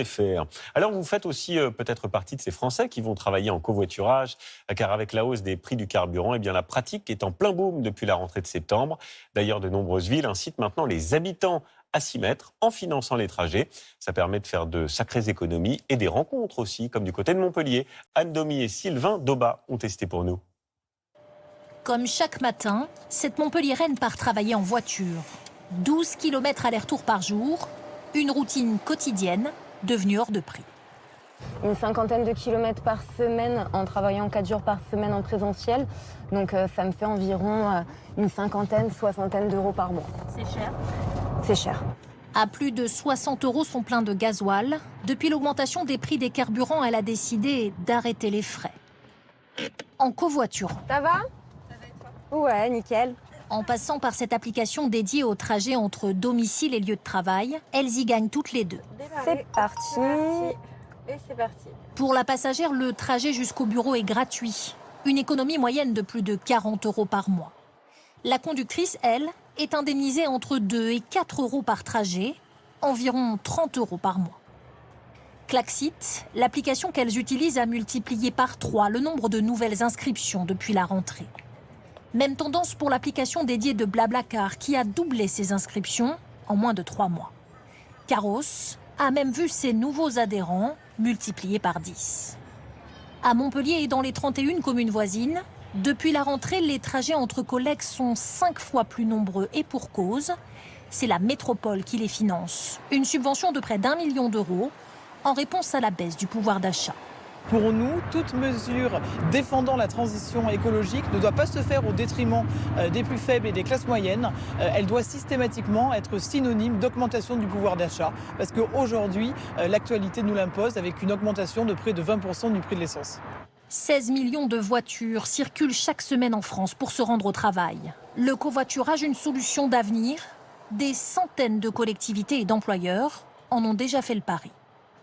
Faire. Alors vous faites aussi peut-être partie de ces Français qui vont travailler en covoiturage, car avec la hausse des prix du carburant, eh bien, la pratique est en plein boom depuis la rentrée de septembre. D'ailleurs, de nombreuses villes incitent maintenant les habitants à s'y mettre en finançant les trajets. Ça permet de faire de sacrées économies et des rencontres aussi, comme du côté de Montpellier. Anne Domy et Sylvain Doba ont testé pour nous. Comme chaque matin, cette Montpelliéraine part travailler en voiture. 12 km aller-retour par jour, une routine quotidienne devenue hors de prix. Une cinquantaine de kilomètres par semaine en travaillant 4 jours par semaine en présentiel. Donc ça me fait environ une cinquantaine, soixantaine d'euros par mois. C'est cher. C'est cher. À plus de 60 € son plein de gasoil. Depuis l'augmentation des prix des carburants, elle a décidé d'arrêter les frais. En covoiturant. Ça va? Ouais, nickel. En passant par cette application dédiée au trajet entre domicile et lieu de travail, elles y gagnent toutes les deux. C'est parti. Et c'est parti. Pour la passagère, le trajet jusqu'au bureau est gratuit. Une économie moyenne de plus de 40 € par mois. La conductrice, elle, est indemnisée entre 2 et 4 € par trajet, environ 30 € par mois. Klaxit, l'application qu'elles utilisent a multiplié par 3 le nombre de nouvelles inscriptions depuis la rentrée. Même tendance pour l'application dédiée de Blablacar qui a doublé ses inscriptions en moins de 3 mois. Caros a même vu ses nouveaux adhérents multipliés par 10. À Montpellier et dans les 31 communes voisines, depuis la rentrée, les trajets entre collègues sont 5 fois plus nombreux et pour cause. C'est la métropole qui les finance. Une subvention de près d'1 million d'euros en réponse à la baisse du pouvoir d'achat. Pour nous, toute mesure défendant la transition écologique ne doit pas se faire au détriment des plus faibles et des classes moyennes. Elle doit systématiquement être synonyme d'augmentation du pouvoir d'achat. Parce qu'aujourd'hui, l'actualité nous l'impose avec une augmentation de près de 20% du prix de l'essence. 16 millions de voitures circulent chaque semaine en France pour se rendre au travail. Le covoiturage, une solution d'avenir. Des centaines de collectivités et d'employeurs en ont déjà fait le pari.